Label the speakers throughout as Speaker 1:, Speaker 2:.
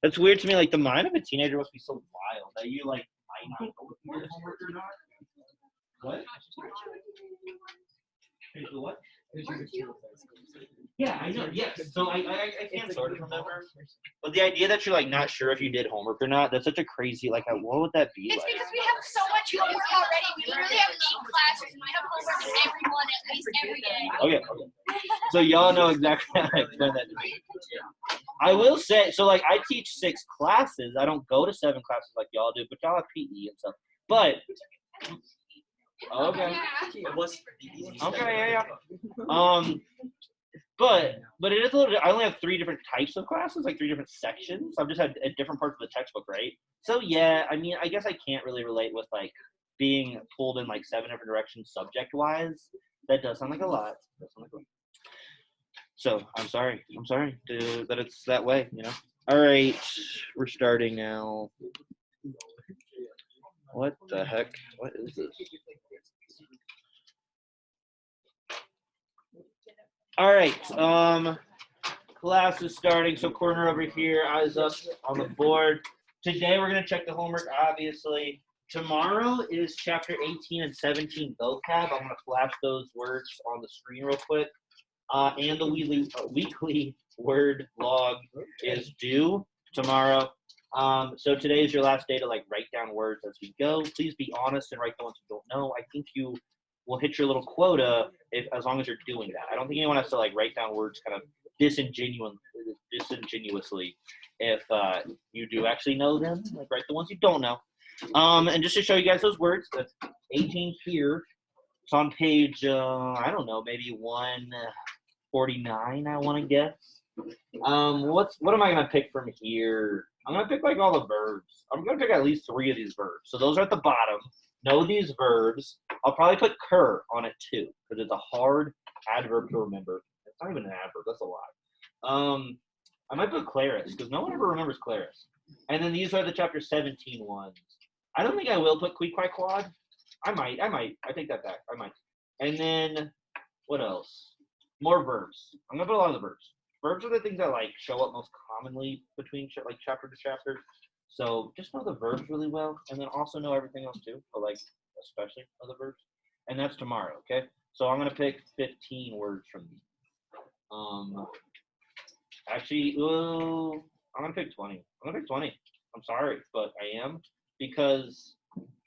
Speaker 1: That's weird to me. Like the mind of a teenager must be so wild that you like might not know if you did homework or not. What? What? Yeah, I know. Yes. So I can't sort of remember. But the idea that you're like not sure if you did homework or not, that's such a crazy like what would that be
Speaker 2: It's
Speaker 1: like?
Speaker 2: because we have so much homework already. We literally have 8 classes and we have homework in everyone at least every day.
Speaker 1: Okay. So y'all know exactly how to explain that to me. I will say, so like I teach 6 classes. I don't go to 7 classes like y'all do, but y'all have PE and stuff. But okay. Okay, yeah. But it is a little. I only have 3 different types of classes, like 3 different sections. I've just had different parts of the textbook, right? So yeah, I mean, I guess I can't really relate with like being pulled in like 7 different directions subject-wise. That does sound like a lot. So I'm sorry that it's that way, you know. All right, we're starting now. What the heck? What is this? All right, class is starting. So corner over here, eyes up on the board. Today we're gonna check the homework, obviously. Tomorrow is chapter 18 and 17 vocab. I'm gonna flash those words on the screen real quick. And the weekly word log is due tomorrow. So today is your last day to like write down words as we go. Please be honest and write the ones you don't know. I think you will hit your little quota as long as you're doing that. I don't think anyone has to like write down words kind of disingenuously if you do actually know them. Like write the ones you don't know. And just to show you guys those words, that's 18 here. It's on page I don't know, maybe 149, I want to guess. What am I gonna pick from here? I'm gonna pick like all the verbs. I'm gonna pick at least 3 of these verbs. So those are at the bottom. Know these verbs. I'll probably put cur on it too, because it's a hard adverb to remember. It's not even an adverb, that's a lot. I might put Claris, because no one ever remembers Claris. And then these are the chapter 17 ones. I don't think I will put Queequeg. I might. I take that back. I might. And then what else? More verbs. I'm gonna put a lot of the verbs. Verbs are the things that like show up most commonly between like chapter to chapter. So just know the verbs really well, and then also know everything else too, but like especially know the verbs. And that's tomorrow, okay? So I'm gonna pick 15 words from these. Actually, I'm gonna pick 20. I'm sorry, but I am because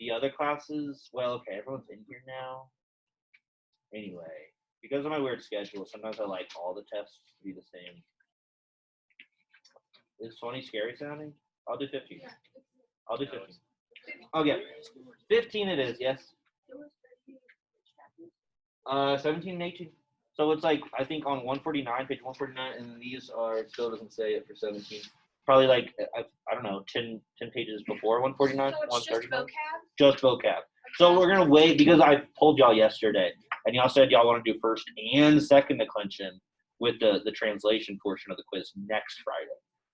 Speaker 1: the other classes. Well, okay, everyone's in here now. Anyway, because of my weird schedule, sometimes I like all the tests to be the same. Is 20 scary sounding? I'll do 15. I'll do 15. Okay, 15 it is. Yes. 17 and 18. So it's like I think on 149, page 149, and these are still doesn't say it for 17. Probably like I don't know, 10 pages before 149,
Speaker 2: so
Speaker 1: 139. Just vocab. So we're gonna wait because I told y'all yesterday, and y'all said y'all want to do first and second declension with the translation portion of the quiz next Friday.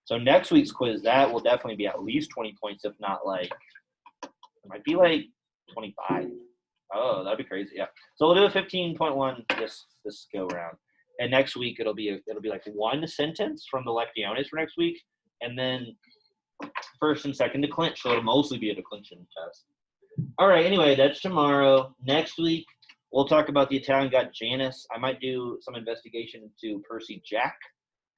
Speaker 1: So next week's quiz, that will definitely be at least 20 points, if not like it might be like 25. Oh, that'd be crazy. Yeah. So we'll do a 15.1 this go round, and next week it'll be like 1 sentence from the Lectiones for next week, and then first and second declension. So it'll mostly be a declension test. All right. Anyway, that's tomorrow. Next week we'll talk about the Italian god Janus. I might do some investigation into Percy Jack,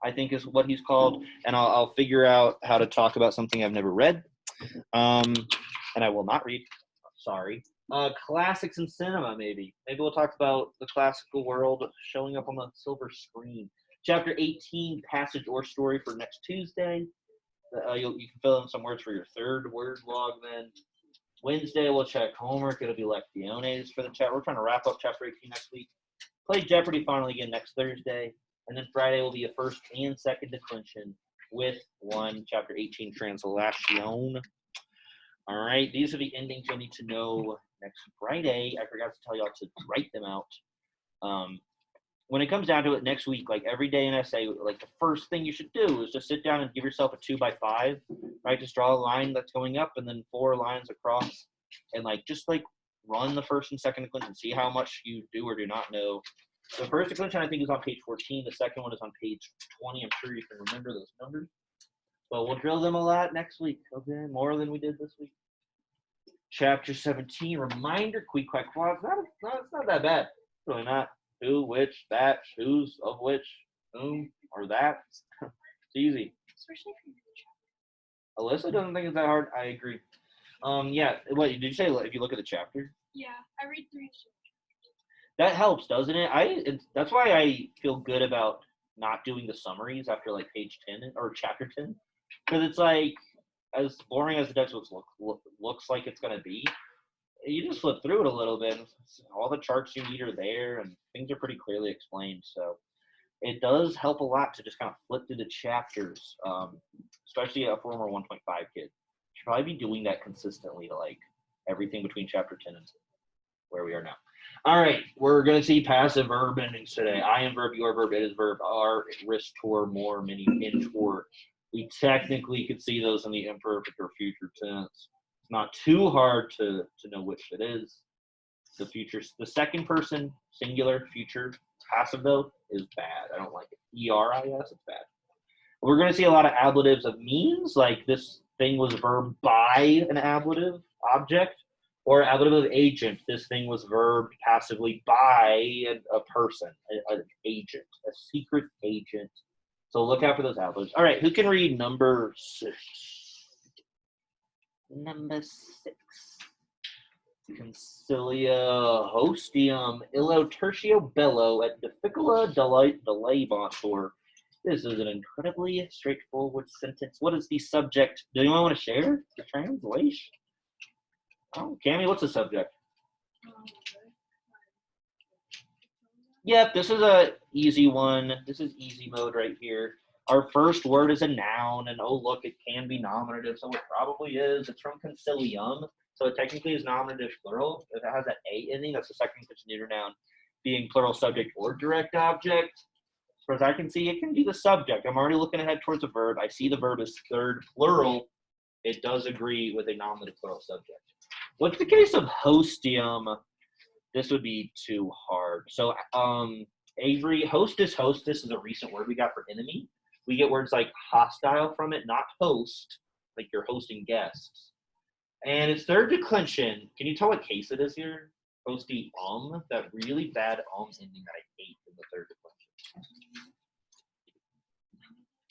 Speaker 1: I think is what he's called, and I'll figure out how to talk about something I've never read, and I will not read. Sorry. Classics in cinema, maybe. Maybe we'll talk about the classical world showing up on the silver screen. Chapter 18, passage or story for next Tuesday. You can fill in some words for your third word log then. Wednesday, we'll check homework. It'll be Lectiones for the chat. We're trying to wrap up chapter 18 next week. Play Jeopardy finally again next Thursday. And then Friday will be a first and second declension with 1 chapter 18 translation. All right, these are the endings you'll need to know next Friday. I forgot to tell y'all to write them out. When it comes down to it next week, like every day in essay, like the first thing you should do is just sit down and give yourself a 2x5, right? Just draw a line that's going up and then 4 lines across, and like just like run the first and second declension, see how much you do or do not know. The first declension I think is on page 14. The second one is on page 20. I'm sure you can remember those numbers. But we'll drill them a lot next week, okay? More than we did this week. Chapter 17, reminder, quick, quack, quack. It's not that bad. It's really not. Who, which, that, whose, of which, whom, or that. It's easy.
Speaker 2: Especially if you
Speaker 1: Alyssa doesn't think it's that hard. I agree. Yeah. What did you say? If you look at the chapter,
Speaker 2: Yeah, I read 3 chapters.
Speaker 1: that helps, doesn't it? That's why I feel good about not doing the summaries after like page 10 or chapter 10, because it's like as boring as the textbook looks like it's gonna be. You just flip through it a little bit. All the charts you need are there, and things are pretty clearly explained. So it does help a lot to just kind of flip through the chapters, especially a former 1.5 kid. Should probably be doing that consistently to like everything between chapter 10 and where we are now. All right, we're going to see passive verb endings today. I am verb, your verb, it is verb, are, ristor, more, many, intor. We technically could see those in the imperfect or future tense. It's not too hard to know which it is. The future, the second person singular future passive though is bad. I don't like it. ERIS, it's bad. We're going to see a lot of ablatives of means, like this thing was verb by an ablative object, or ablative of agent. This thing was verbed passively by a person, an agent, a secret agent. So look out for those ablatives. All right, who can read number 6? Number 6. Concilia hostium illo tertio bello et difficula delabantur. This is an incredibly straightforward sentence. What is the subject? Do anyone want to share the translation? Oh, Cammy, what's the subject? Yep, this is a easy one. This is easy mode right here. Our first word is a noun, and oh look, it can be nominative, so it probably is. It's from concilium, so it technically is nominative plural. If it has an A ending, that's the second such neuter noun, being plural subject or direct object. As far as I can see, it can be the subject. I'm already looking ahead towards the verb. I see the verb is third plural. It does agree with a nominative plural subject. What's the case of hostium? This would be too hard. So, Avery, hostess is a recent word we got for enemy. We get words like hostile from it, not host, like you're hosting guests. And it's third declension. Can you tell what case it is here? Hosty that really bad ending that I hate in the third declension.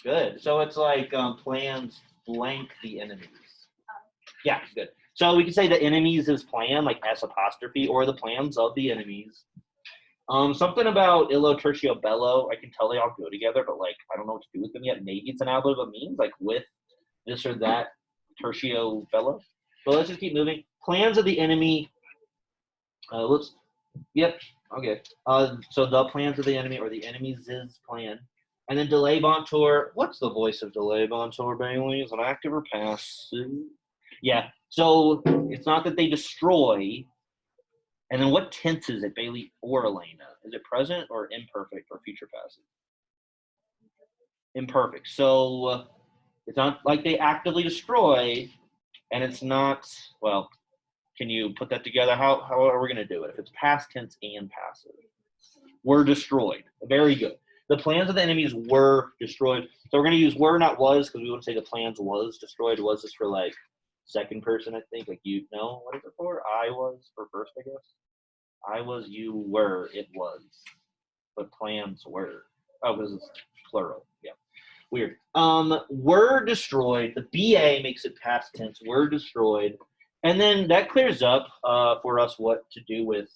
Speaker 1: Good. So it's like plans blank the enemies. Yeah, good. So we can say the enemies is plan, like S apostrophe, or the plans of the enemies. Something about illo tertio bello, I can tell they all go together, but like I don't know what to do with them yet. Maybe it's an ablative of means, like with this or that tertio bello. So let's just keep moving. Plans of the enemy. Yep. Okay. So the plans of the enemy or the enemy's plan. And then delabantur. What's the voice of delabantur, Bailey? Is it active or passive? Yeah. So it's not that they destroy. And then what tense is it, Bailey or Elena? Is it present or imperfect or future passive? Imperfect. So it's not like they actively destroy, and it's not, well, can you put that together? How are we going to do it? If it's past tense and passive. Were destroyed. Very good. The plans of the enemies were destroyed. So we're going to use were, not was, because we wouldn't say the plans was destroyed. Was is for like second person, I think. Like you know, what is it for? I was for first, I guess. I was, you were, it was. But plans were. Oh, because it's plural. Yeah. Weird. Were destroyed. The BA makes it past tense. Were destroyed. And then that clears up for us what to do with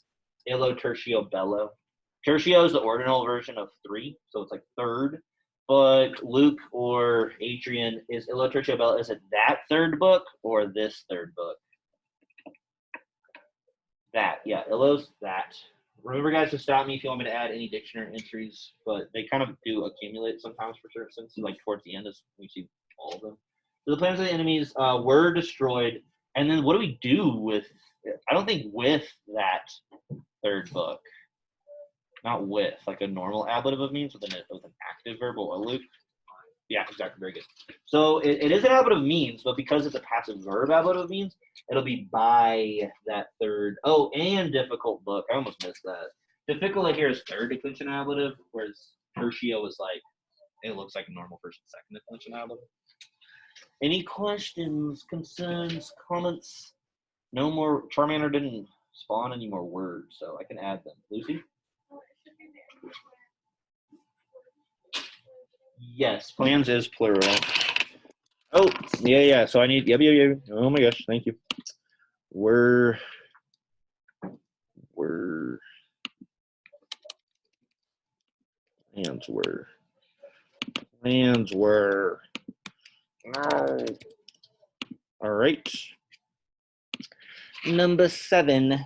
Speaker 1: illo tertio bello. Tertio is the ordinal version of 3, so it's like third. But Luke or Adrian, is illo tertio bello, is it that third book or this third book? That, yeah, illo's that. Remember, guys, to stop me if you want me to add any dictionary entries, but they kind of do accumulate sometimes for certain senses, like towards the end, as we see all of them. So the plans of the enemies were destroyed, and then what do we do with, I don't think with that third book. Not with, like a normal ablative of means with an active verb or Luke. Yeah, exactly. Very good. So it is an ablative means, but because it's a passive verb ablative means, it'll be by that third. Oh, and difficult book. I almost missed that. Difficult here is third declension ablative, whereas tertio is like, it looks like a normal first and second declension ablative. Any questions, concerns, comments? No more. Charmander didn't spawn any more words, so I can add them. Lucy? Yes, plans is plural. Oh, yeah. So I need, yeah. Oh my gosh, thank you. Plans were. No. All right. Number 7.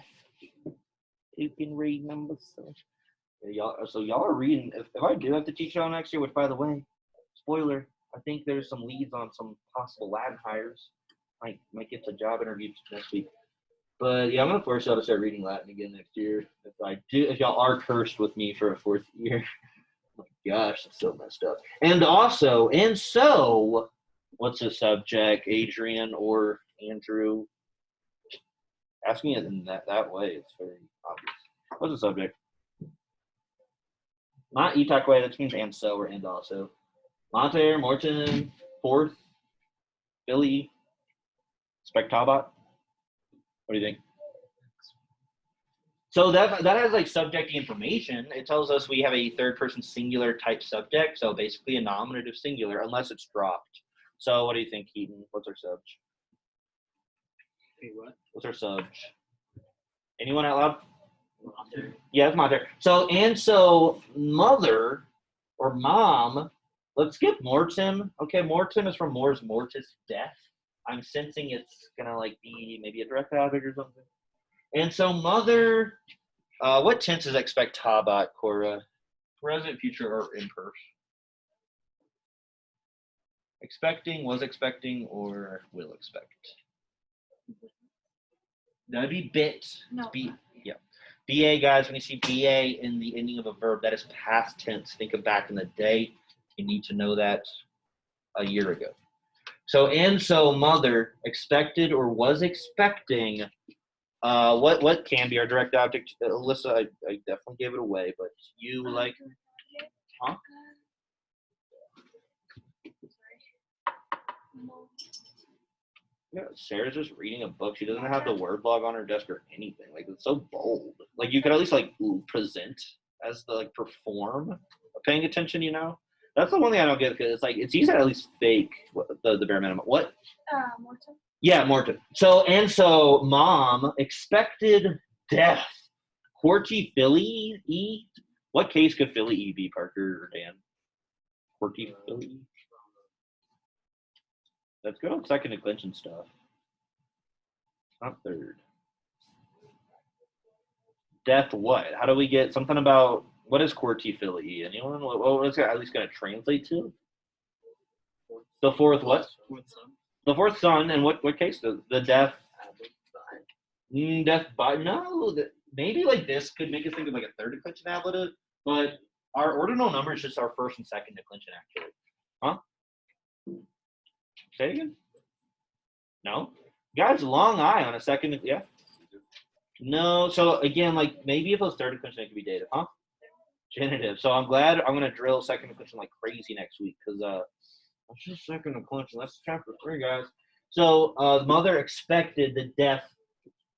Speaker 1: You can read number 7. Yeah, y'all are reading. If I do have to teach y'all next year, which by the way, spoiler, I think there's some leads on some possible Latin hires. Might get to job interviews next week. But yeah, I'm gonna force y'all to start reading Latin again next year. If y'all are cursed with me for a 4th year. Oh my gosh, that's so messed up. And so, what's the subject, Adrian or Andrew? Asking it in that way, it's very obvious. What's the subject? Not Itakwe, that means and so or and also. Mater, Morton, 4th, Philly, Spectabat. What do you think? So that has like subject information. It tells us we have a 3rd person singular type subject, so basically a nominative singular, unless it's dropped. So what do you think, Keaton? What's our subject?
Speaker 3: Hey, what?
Speaker 1: What's our subject? Anyone out loud?
Speaker 3: Mater.
Speaker 1: Yeah, it's Mater. So mother or mom. Let's skip Mortem. Okay, Mortem is from Mors Mortis, death. I'm sensing it's gonna like be maybe a direct topic or something. And so mother, what tense is expectabat, Cora? Present, future, or imperf? Expecting, was expecting, or will expect? That'd be bit.
Speaker 2: No.
Speaker 1: Yeah. BA, guys, when you see BA in the ending of a verb, that is past tense. Think of back in the day. You need to know that a year ago. So mother expected or was expecting. What can be our direct object? Alyssa, I definitely gave it away, but you like, huh? Yeah, Sarah's just reading a book. She doesn't have the word log on her desk or anything. Like, it's so bold. Like, you could at least like present as the like perform paying attention. That's the one thing I don't get, because it's like it's easy to at least fake the bare minimum. What?
Speaker 2: Morton.
Speaker 1: Yeah, Morton. So mom expected death. Quirky Philly E. What case could Philly E be, Parker or Dan? Quirky Philly E. Let's go on 2nd declension stuff. Not 3rd. Death what? How do we get something about what is Quirky Philly E? Anyone? What is it at least going to translate to? The 4th what? The 4th son, and what case? The death. Death by no. Maybe like this could make us think of like a 3rd declension ablative, but our ordinal number is just our 1st and 2nd declension actually. Huh? Say it again. No, guys, long I on a 2nd. Yeah. No. So again, like maybe if it was 3rd declension, it could be dative, huh? Genitive. So I'm glad I'm gonna drill 2nd declension like crazy next week, because that's just 2nd declension. That's chapter 3, guys. So the mother expected the death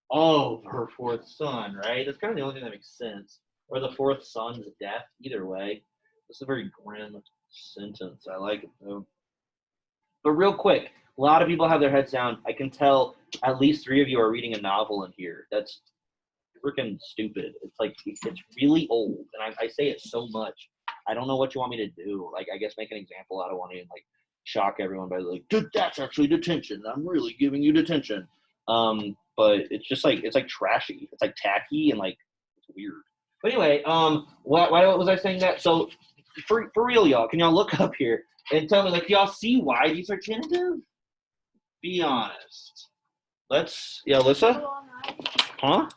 Speaker 1: of her 4th son, right? That's kind of the only thing that makes sense. Or the 4th son's death. Either way, this is a very grim sentence. I like it though. But real quick, a lot of people have their heads down. I can tell at least 3 of you are reading a novel in here. That's freaking stupid. It's like, it's really old. And I say it so much. I don't know what you want me to do. Like, I guess make an example out of one and like shock everyone by like, dude, that's actually detention. I'm really giving you detention. But it's just like, it's like trashy. It's like tacky and like, it's weird. But anyway, why was I saying that? So for real, y'all, can y'all look up here and tell me, like, y'all see why these are genitive? Be honest. Alyssa? Huh?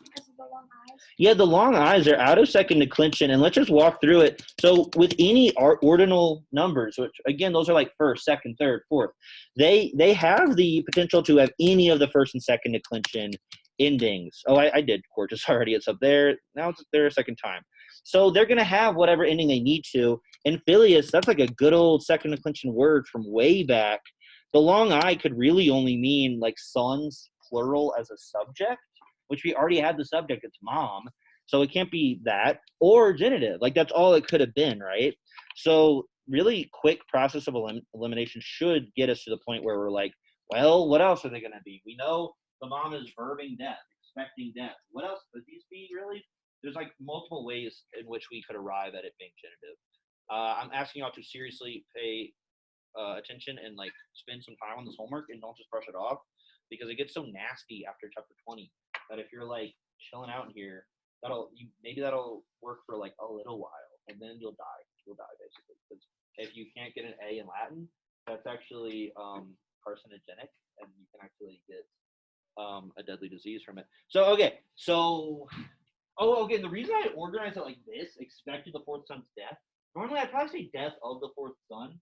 Speaker 1: Yeah, the long eyes are out of 2nd declension, and let's just walk through it. So with any ordinal numbers, which again, those are like 1st, 2nd, 3rd, 4th, they have the potential to have any of the 1st and 2nd declension endings. Oh, I did Quartus already. It's up there. Now it's there a 2nd time. So they're going to have whatever ending they need to. And Filius, that's like a good old 2nd declension word from way back. the long I could really only mean like sons, plural as a subject, which we already had the subject, it's mom. So it can't be that, or genitive. Like that's all it could have been, right? So really quick process of elimination should get us to the point where we're like, well, what else are they going to be? We know the mom is verbing death, expecting death. What else could these be really? There's like multiple ways in which we could arrive at it being genitive. I'm asking y'all to seriously pay attention and like spend some time on this homework and don't just brush it off, because it gets so nasty after chapter 20 that if you're like chilling out in here, maybe that'll work for like a little while and then you'll die basically, because if you can't get an A in Latin, that's actually carcinogenic and you can actually get a deadly disease from it. So okay, the reason I organized it like this, expected the fourth son's death, normally I'd probably say death of the fourth son.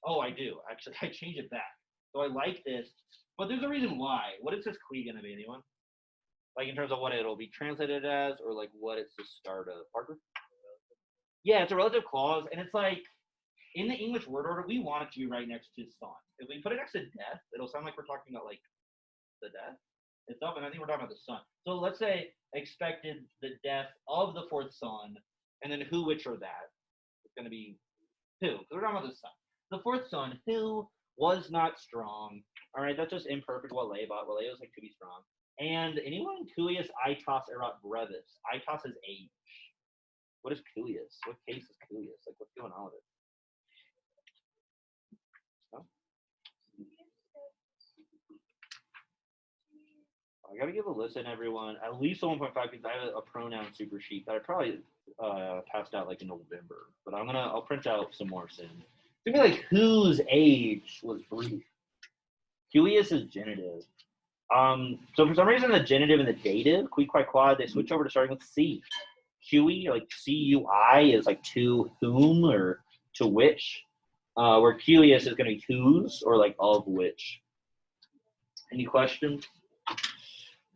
Speaker 1: Oh, I do. Actually, I change it back. So I like this, but there's a reason why. What is this Qui going to be, anyone? Like in terms of what it'll be translated as, or like what it's the start of. Parker? Yeah, it's a relative clause, and it's like, in the English word order, we want it to be right next to son. If we put it next to death, it'll sound like we're talking about like the death itself, and I think we're talking about the son. So let's say expected the death of the fourth son, and then who, which, or that. It's going to be who, because we're talking about the son. The fourth son, who was not strong. All right, that's just imperfect. What Leibot was like to be strong. And anyone cuius aitos erat brevis. Aitos is age. What is cuius? What case is cuius? Like, what's going on with it? Oh. I gotta give a listen, everyone. At least a 1.5 because I have a pronoun super sheet that I probably passed out like in November. But I'll print out some more soon. It's gonna be like whose age was brief. Cuius is genitive. So for some reason the genitive and the dative, qui, qui, quod, they switch over to starting with C. Cui, like C-U-I, is like to whom or to which. Where cuius is gonna be whose or like of which. Any questions?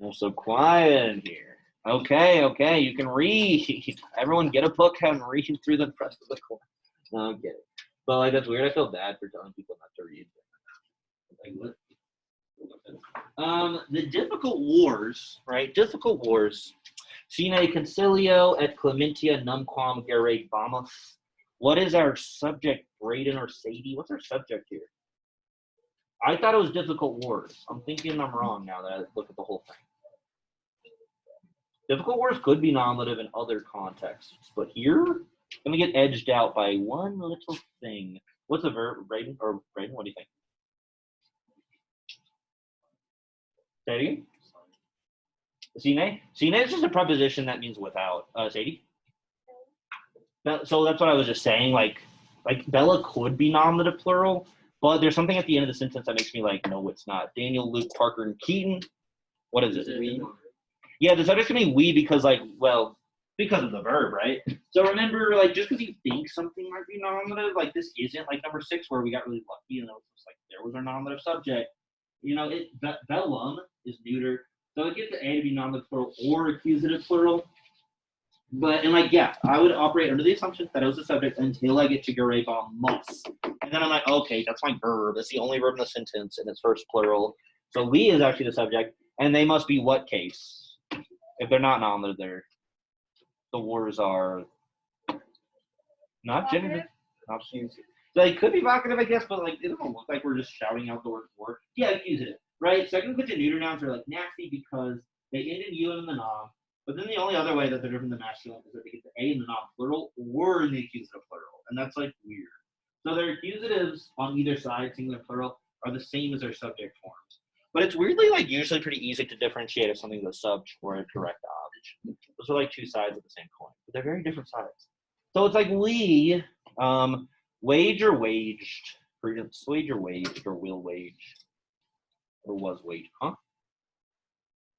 Speaker 1: I'm so quiet in here. Okay, you can read. Everyone get a book and read through the rest of the course. No, I'm kidding. But like that's weird. I feel bad for telling people not to read. Like what? The difficult wars, right? Difficult wars. Sine concilio et clementia numquam gerebamus. What is our subject, Braden or Sadie? What's our subject here? I thought it was difficult wars. I'm thinking I'm wrong now that I look at the whole thing. Difficult wars could be nominative in other contexts, but here, I'm going to get edged out by one little thing. What's the verb, Braden? Or Braden, what do you think? Say it again? Sine? Sine is just a preposition that means without. Sadie? So that's what I was just saying. Like Bella could be nominative plural, but there's something at the end of the sentence that makes me like, no, it's not. Daniel, Luke, Parker, and Keaton. What is it? We? Yeah, the subject's gonna be we because because of the verb, right? So remember, like just because you think something might be nominative, like this isn't like number 6 where we got really lucky, it's just like there was our nominative subject. Bellum is neuter, so it gets the A to be nominative plural or accusative plural. But I would operate under the assumption that it was the subject until I get to gerebamus. And then I'm like, okay, that's my verb. That's the only verb in the sentence and it's first plural. So we is actually the subject, and they must be what case? If they're not nominative, the wars are not genitive. So they could be vocative, I guess, but like it doesn't look like we're just shouting out the word war. Yeah, accusative, right? Second conjugate neuter nouns are like nasty because they end in u and in the nom. But then the only other way that they're different than masculine is that they get the A in the nom plural or in the accusative plural, and that's like weird. So their accusatives on either side, singular plural, are the same as their subject forms. But it's weirdly like usually pretty easy to differentiate if something's a subject or a direct object. Those are like two sides of the same coin, but they're very different sides. So it's like we, wage or waged, wage or waged, or will wage, or was waged, huh?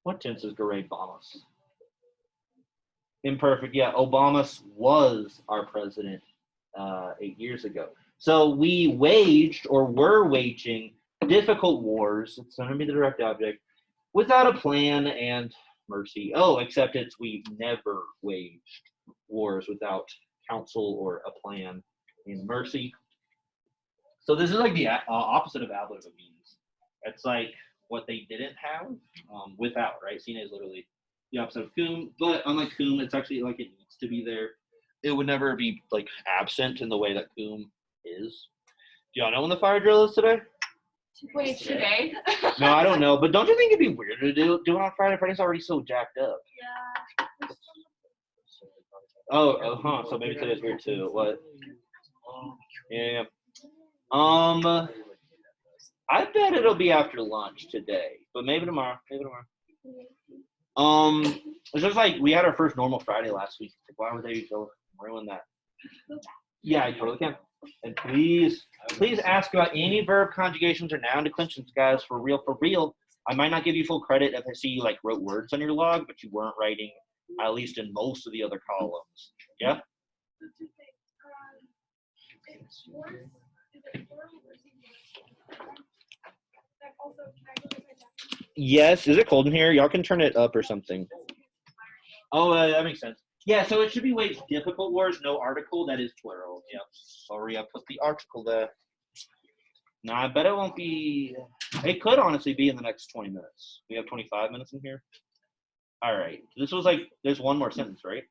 Speaker 1: What tense is gerebamus? Imperfect, yeah. Obamas was our president 8 years ago. So we waged or were waging difficult wars. It's going to be the direct object without a plan and mercy. Oh, except we never waged wars without counsel or a plan and mercy. So this is like the opposite of ablative of means. It's like what they didn't have without, right? Sine is literally the opposite of cum, but unlike cum, it's actually like it needs to be there. It would never be like absent in the way that cum is. Do y'all know when the fire drill is today?
Speaker 2: Wait, today?
Speaker 1: No, I don't know. But don't you think it'd be weird to do it on Friday? Friday's already so jacked up.
Speaker 2: Yeah.
Speaker 1: Oh, So maybe today's weird too. What? Yeah. I bet it'll be after lunch today, but maybe tomorrow. It's just like we had our first normal Friday last week. Why would they ruin that? Yeah, I totally can. And please ask about any verb conjugations or noun declensions, guys. For real. I might not give you full credit if I see you like wrote words on your log, but you weren't writing at least in most of the other columns. Yeah. Yes. Is it cold in here? Y'all can turn it up or something. Oh, that makes sense. Yeah, so it should be wage difficult wars, no article, that is plural. Yep. Sorry, I put the article there. No, I bet it won't be. It could honestly be in the next 20 minutes. We have 25 minutes in here. All right. This was like, there's one more sentence, right?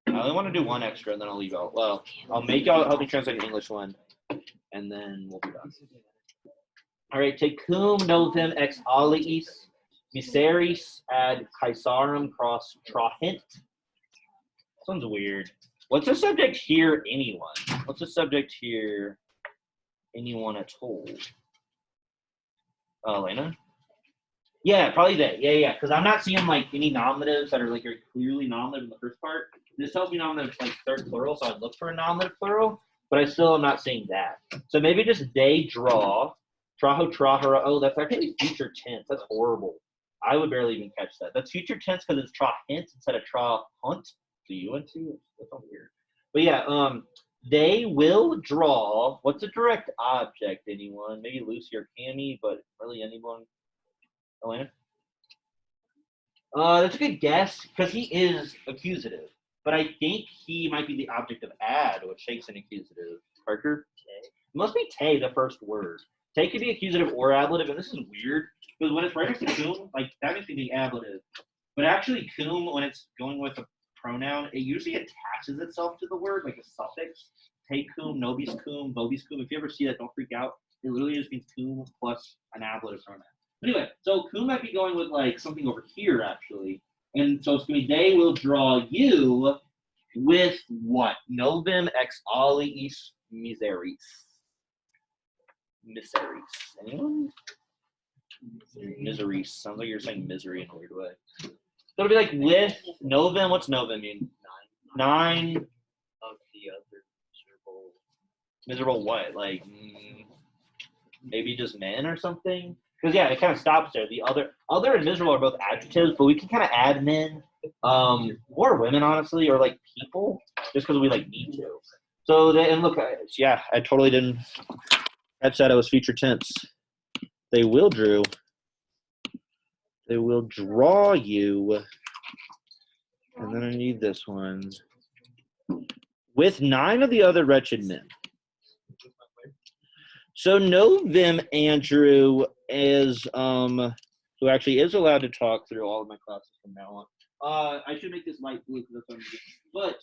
Speaker 1: I only want to do one extra, and then I'll leave out. Well, I'll make y'all help me translate an English one, and then we'll be done. All right. Tecum novum ex aliis miseris ad Caesarem cross trahent. Sounds weird. What's the subject here? Anyone. What's the subject here? Anyone at all? Elena? Yeah, probably they. Yeah. Because I'm not seeing like any nominatives that are like very clearly nominative in the first part. This tells me nominative like third plural, so I'd look for a nominative plural, but I still am not seeing that. So maybe just they draw. Traho, trahara. Oh, that's actually future tense. That's horrible. I would barely even catch that. That's future tense because it's trahent instead of trahunt. Do you want to? That's all weird. But yeah, they will draw. What's a direct object? Anyone? Maybe Lucy or Cammy, but really anyone. Elena? That's a good guess because he is accusative. But I think he might be the object of ad, which takes an accusative. Parker? It must be te, the first word. Te could be accusative or ablative, and this is weird because when it's right next to cum, like that makes me think ablative. But actually, cum, when it's going with a pronoun, it usually attaches itself to the word, like a suffix. Te cum, nobis cum, vobis cum. If you ever see that, don't freak out. It literally just means cum plus an ablative pronoun. But anyway, so cum might be going with like something over here, actually. And so it's going to be, they will draw you with what? Novum ex aliis miseris. Miseries. Anyone? Miseries. Sounds like you're saying misery in a weird way. So it'll be like with novum. What's novum mean? Nine of the other miserable. Miserable what? Like maybe just men or something? Because yeah, it kind of stops there. The other and miserable are both adjectives, but we can kind of add men, or women honestly, or like people, just because we like need to. So and look, yeah, I totally didn't catch that. It was future tense. They will draw you, and then I need this one with 9 of the other wretched men. So Novum Andrew is who actually is allowed to talk through all of my classes from now on. I should make this light blue because that's what I'm doing. But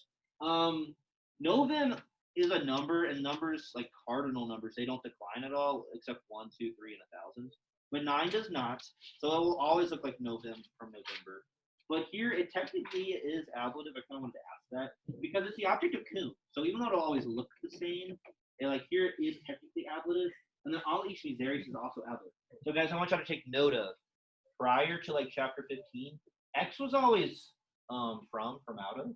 Speaker 1: Novum is a number, and numbers like cardinal numbers, they don't decline at all except 1, 2, 3, and 1,000. But 9 does not, so it will always look like Novum from November. But here it technically is ablative. I kind of wanted to ask that because it's the object of cum. So even though it'll always look the same, like here it is technically ablative, and then aliis miseris is also ablative. So guys, I want y'all to take note of prior to like chapter 15, X was always from out of.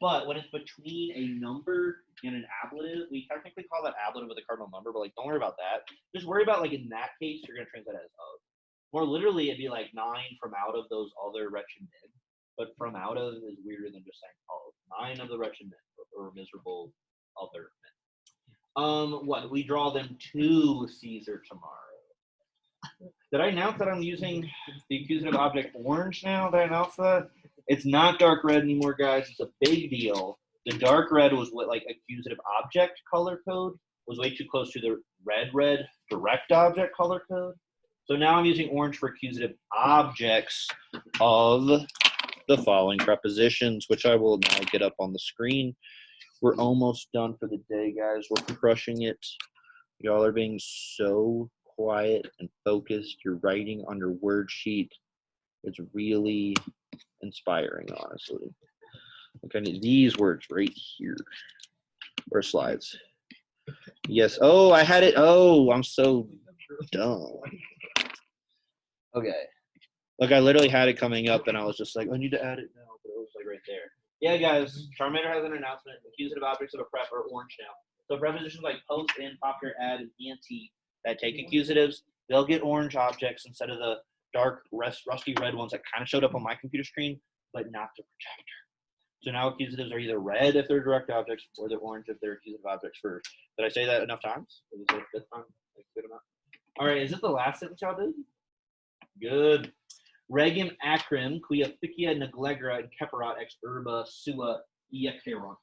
Speaker 1: But when it's between a number and an ablative, we technically call that ablative with a cardinal number, but like don't worry about that. Just worry about like in that case, you're gonna translate as of. More literally, it'd be like 9 from out of those other wretched men. But from out of is weirder than just saying of. 9 of the wretched men or miserable other men. What? We draw them to Caesar tomorrow. Did I announce that I'm using the accusative object orange now? Did I announce that? It's not dark red anymore, guys. It's a big deal. The dark red was what like accusative object color code was way too close to the red direct object color code. So now I'm using orange for accusative objects of the following prepositions, which I will now get up on the screen. We're almost done for the day, guys. We're crushing it. Y'all are being so quiet and focused. You're writing on your word sheet. It's really inspiring, honestly. Okay, these words right here. Or slides. Yes. Oh, I had it. Oh, I'm so dumb. Okay. Like I literally had it coming up and I was just like, I need to add it now, but it was like right there. Yeah, guys, Charmander has an announcement. Accusative objects of a prep are orange now. So prepositions like post, in, popular, add, and ant that take accusatives, they'll get orange objects instead of the dark, rusty red ones that kind of showed up on my computer screen, but not the projector. So now accusatives are either red if they're direct objects or they're orange if they're accusative objects first. Did I say that enough times? Was it fifth time? Like good amount? All right, is this the last sentence y'all did? Good. Regum acrim, quia ficia neglegra and keparat ex urba sua iaceront.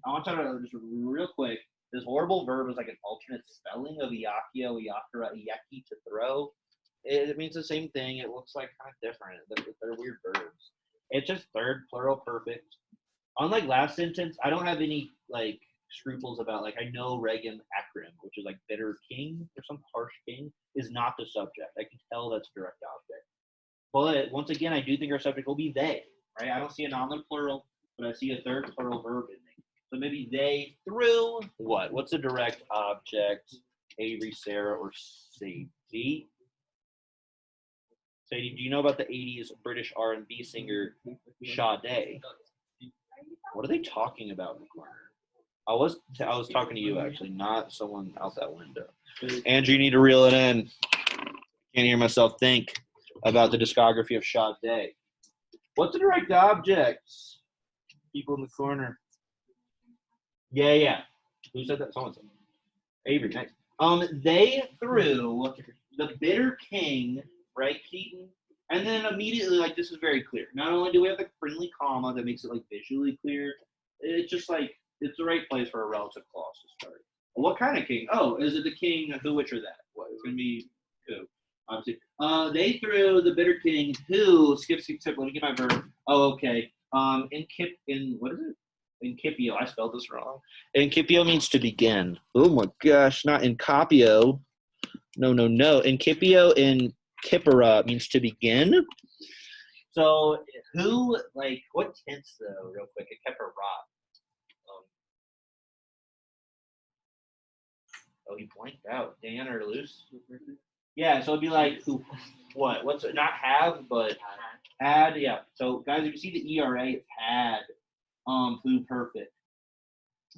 Speaker 1: I want to talk about just real quick. This horrible verb is like an alternate spelling of iacchio, iacera, iacchi, to throw. It means the same thing. It looks like kind of different. They're weird verbs. It's just third plural perfect. Unlike last sentence, I don't have any like scruples about like I know regum acrim, which is like bitter king or some harsh king, is not the subject. I can tell that's direct object. But once again, I do think our subject will be they, right? I don't see a nominal plural, but I see a third plural verb in me. So maybe they threw what? What's a direct object? Avery, Sarah, or Sadie? Sadie, do you know about the 80s British R&B singer Sade? What are they talking about in the corner? I was talking to you actually, not someone out that window. Andrew, you need to reel it in. Can't hear myself think about the discography of Sade. What's a direct object? People in the corner. Yeah. Who said that? Someone said. Avery, nice. They threw the bitter king, right, Keaton? And then immediately, like, this is very clear. Not only do we have the friendly comma that makes it, like, visually clear, it's just, like, it's the right place for a relative clause to start. What kind of king? Oh, is it the king, who, which, or that? What? It's going to be who? Obviously. They threw the bitter king who, skip, let me get my verb. Oh, okay. What is it? Incipio. I spelled this wrong. Incipio means to begin. Oh my gosh, not incapio. No. Incipio in Kipera means to begin. So who, like, what tense though, real quick, at Kipera? He blanked out. Dan or Luce? Yeah, so it'd be like who, what? What's it? Not have, but had. Yeah. So guys, if you see the ERA, it's had. Who perfect.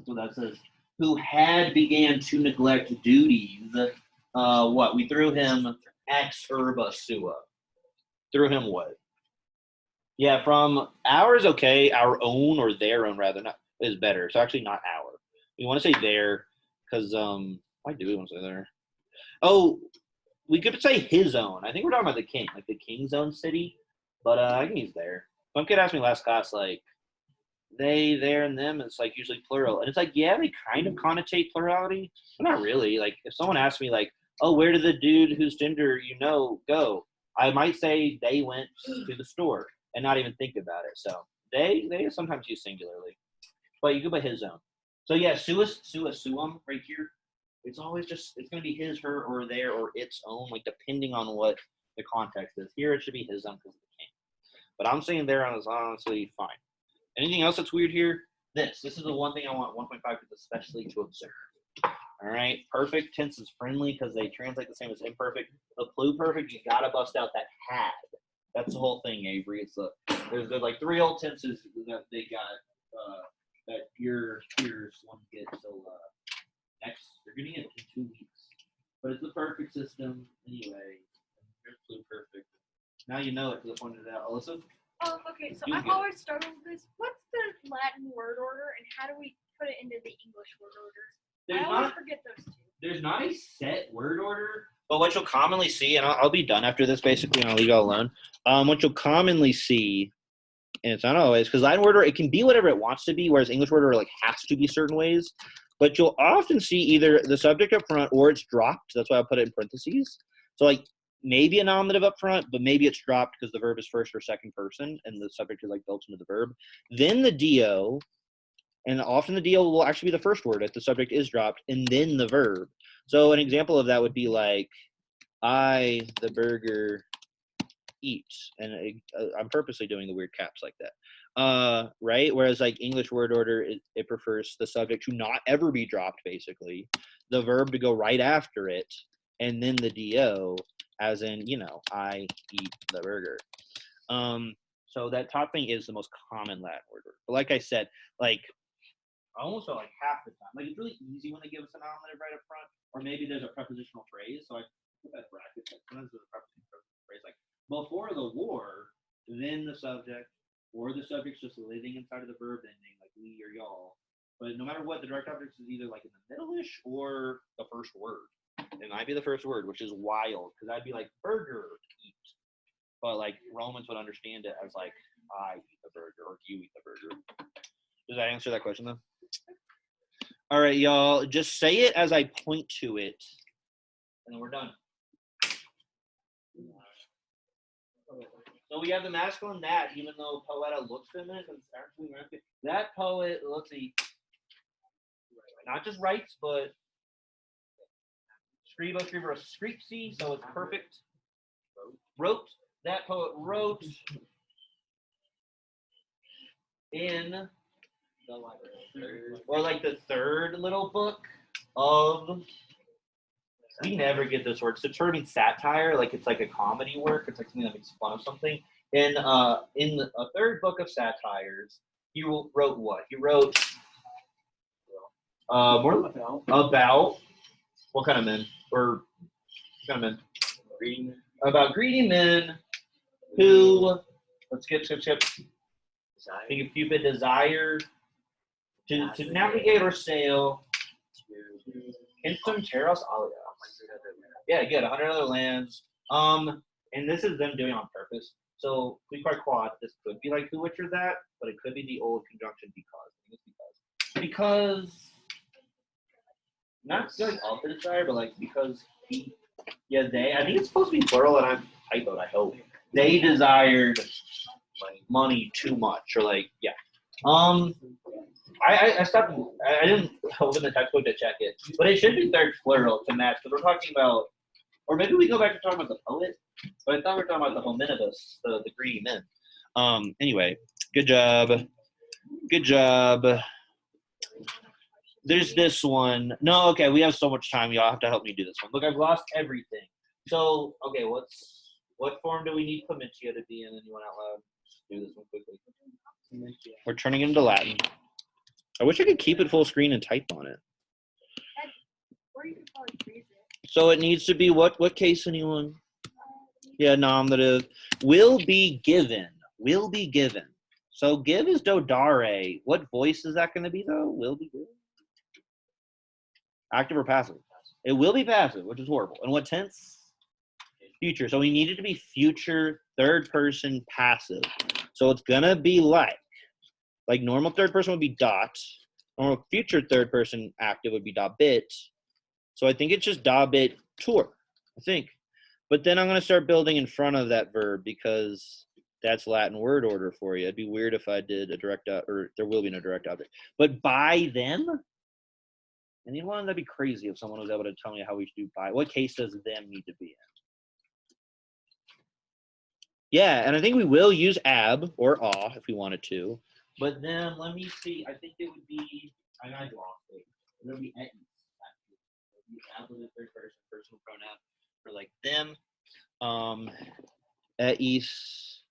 Speaker 1: So that says who had began to neglect duties. What? We threw him ex urba sua. Threw him what? Yeah, from ours, okay, our own or their own rather, not is better. It's actually not our. We want to say their because why do we want to say their? Oh, we could say his own. I think we're talking about the king, like the king's own city. But I can use their. Some kid asked me last class, like, they, their, and them, it's like usually plural. And it's like, yeah, they kind of connotate plurality, but not really. Like, if someone asks me, like, oh, where did the dude whose gender you know go? I might say they went to the store and not even think about it. So they sometimes use singularly. But you could put his own. So yeah, suum right here. It's always just, it's going to be his, her, or their, or its own, like depending on what the context is. Here it should be his own because of the king. But I'm saying their own is honestly fine. Anything else that's weird here? This is the one thing I want 1.5 kids especially to observe. All right, perfect tense is friendly because they translate the same as imperfect. The pluperfect, you gotta bust out that had. That's the whole thing, Avery. It's there's like 3 old tenses that they got that your peers want to get. So next, they're getting it in 2 weeks. But it's the perfect system anyway. Here's pluperfect. Now you know it because I pointed it out. Alyssa?
Speaker 2: Okay, so I've always struggled with this. What's the Latin word order, and how do we put it into the English word order? I always forget those two.
Speaker 1: There's not a set word order, but what you'll commonly see, and I'll be done after this basically, and I'll leave you all alone. What you'll commonly see
Speaker 3: And it's not always, because Latin word order, it can be whatever it wants to be, whereas English word order like has to be certain ways. But you'll often see either the subject up front or it's dropped. That's why I put it in parentheses. So like maybe a nominative up front, but maybe it's dropped because the verb is first or second person and the subject is like built into the verb. Then the DO, and often the DO will actually be the first word if the subject is dropped, and then the verb. So an example of that would be like, I, the burger, eat. And I'm purposely doing the weird caps like that. Right? Whereas like English word order, it prefers the subject to not ever be dropped, basically. The verb to go right after it, and then the DO, as in, you know, I eat the burger. So that top thing is the most common Latin word order. But like I said, like, almost like half the time. Like it's really easy when they give us a nominative right up front, or maybe there's a prepositional phrase. So I put that bracket. Sometimes there's a prepositional phrase like before the war, then the subject, or the subject's just living inside of the verb ending, like we or y'all. But no matter what, the direct object is either like in the middle-ish or the first word. It might be the first word, which is wild, because I'd be like burger, eat. But like Romans would understand it as like I eat the burger or you eat the burger. Does that answer that question though? All right, y'all. Just say it as I point to it, and then we're done. So we have the masculine that, even though poeta looks feminine, that poet, let's see, not just writes, but scribo, scripsi, so it's perfect. Wrote. That poet wrote in the library, or like the third little book of. We never get this word. So it sort of means satire, like it's like a comedy work. It's like something that makes fun of something. In a third book of satires, he wrote what? He wrote more about what kind of men, or what kind of men? Greedy. About greedy men who, let's skip. Think of Cupid, desire to navigate or sail into Terras Alias. Yeah, good. 100 other lands. And this is them doing it on purpose. So quad. This could be like who, which, or that, but it could be the old conjunction because not like of the desire, but like because he. Yeah, they. I think it's supposed to be plural, and I'm typoed. I hope they desired money too much, or like yeah. I stopped. I didn't open the textbook to check it, but it should be third plural to match because we're talking about, or maybe we go back to talking about the poet. But I thought we were talking about the hominibus, the greedy men. Anyway, good job. There's this one. No, okay, we have so much time. Y'all have to help me do this one. Look, I've lost everything. So, okay, what form do we need Clementia to be in? Anyone out loud? Do this one quickly. We're turning it into Latin. I wish I could keep it full screen and type on it.
Speaker 2: Or you could probably freeze it.
Speaker 3: So it needs to be what case, anyone? Yeah, nominative. Will be given. Will be given. So give is dodare. What voice is that going to be, though? Will be given. Active or passive? It will be passive, which is horrible. And what tense? Future. So we need it to be future third person passive. So it's going to be like normal third person would be dot. Normal future third person active would be dot bit. So I think it's just dot bit tour. I think. But then I'm going to start building in front of that verb because that's Latin word order for you. It'd be weird if I did a direct, or there will be no direct object. But by them? Anyone? That'd be crazy if someone was able to tell me how we should do by. What case does them need to be in? Yeah, and I think we will use ab or ah if we wanted to. But then let me see. I think it would be. I lost it. It would be et. Ab with a third person personal pronoun for like them. Et is.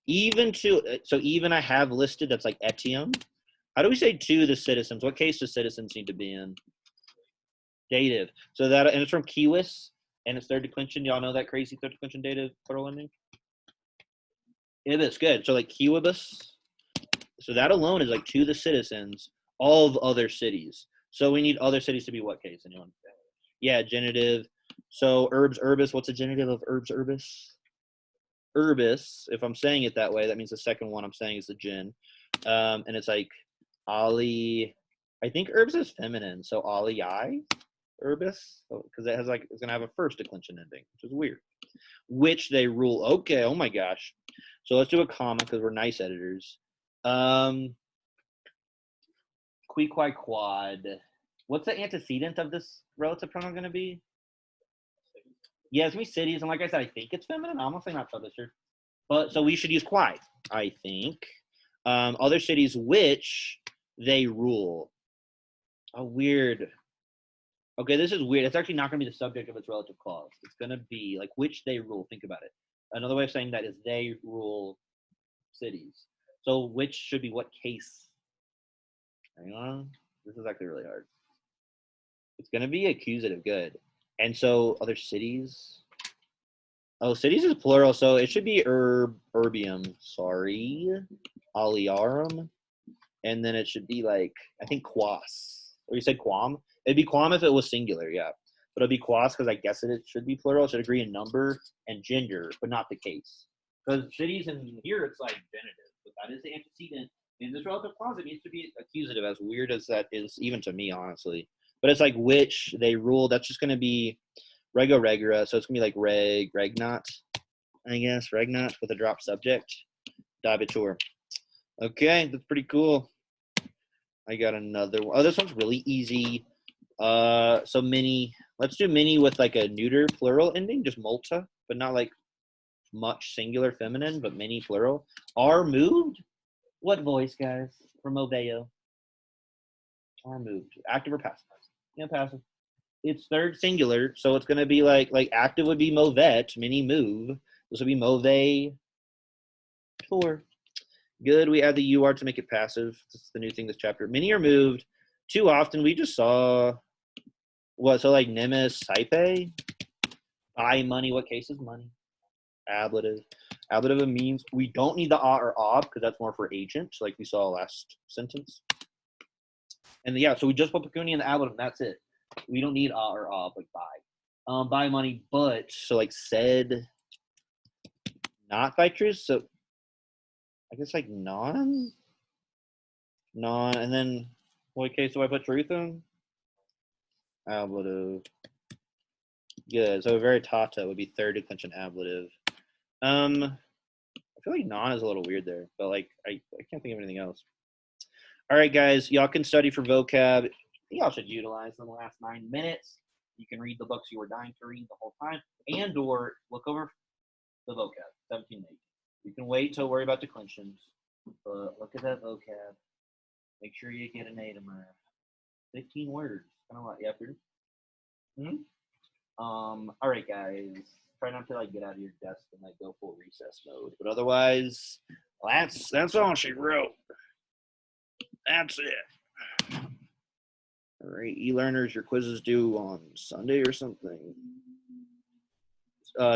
Speaker 3: Even to so even I have listed that's like etium. How do we say to the citizens? What case does citizens need to be in? Dative. So that, and it's from kiwis, and it's third declension. Y'all know that crazy third declension dative plural ending? Ibis, good. So like kiwibus. So that alone is like to the citizens of other cities. So we need other cities to be what case? Anyone? Yeah, genitive. So herbs urbis. What's a genitive of herbs urbis? Urbis. If I'm saying it that way, that means the second one I'm saying is the Jin. And it's like Ali. I think Urbis is feminine, so Ali-I Urbis, because it has like it's gonna have a first declension ending, which is weird. Which they rule. Okay, oh my gosh. So let's do a comma because we're nice editors. Qui qui quad. What's the antecedent of this relative pronoun gonna be? Yeah, it's gonna be cities, and like I said, I think it's feminine. I'm honestly not so sure. But so we should use quai, I think. Other cities which they rule. Oh, weird. Okay, this is weird. It's actually not going to be the subject of its relative clause. It's going to be like which they rule. Think about it. Another way of saying that is they rule cities. So which should be what case? Hang on. This is actually really hard. It's going to be accusative good. And so other cities. Oh, cities is plural, so it should be urbium. Sorry. Aliarum. And then it should be like, I think quas. Or you said quam? It'd be quam if it was singular, yeah. But it'd be quas because I guess it should be plural. It should agree in number and gender, but not the case. Because cities in here, it's like genitive. But that is the antecedent. In this relative clause, it needs to be accusative, as weird as that is, even to me, honestly. But it's like which they rule. That's just going to be rego regula. So it's going to be like regnat, I guess. Regnat with a drop subject. Dabitur. Okay, that's pretty cool. I got another one. Oh, this one's really easy. So mini. Let's do mini with like a neuter plural ending, just multa, but not like much singular feminine, but mini plural. Are moved? What voice, guys? From Moveo. Are moved. Active or passive? Yeah, passive. It's third singular, so it's gonna be like active would be movet, mini move. This would be move. 4. Good. We add the UR to make it passive. That's the new thing this chapter. Many are moved. Too often we just saw what? So like Nemes, Saipe, buy money. What case is money? Ablative. Ablative means we don't need the or ob because that's more for agent, like we saw last sentence. And yeah, so we just put pecuni in the ablative. That's it. We don't need or ob like buy. Buy money, but so like said, not by truth. So I guess like non, and then what case do I put truth in? Ablative. Good. So very tata would be third declension ablative. I feel like non is a little weird there, but like I can't think of anything else. All right, guys, y'all can study for vocab. Y'all should utilize the last 9 minutes. You can read the books you were dying to read the whole time, and or look over the vocab, 17 8. You can wait till worry about declensions, but look at that vocab. Make sure you get an 8 tomorrow. 15 words. Kind of like effort. All right, guys. Try not to like get out of your desk and like go full recess mode. But otherwise, that's all she wrote. That's it. All right, e-learners, your quiz is due on Sunday or something.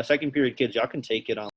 Speaker 3: Second period kids, y'all can take it on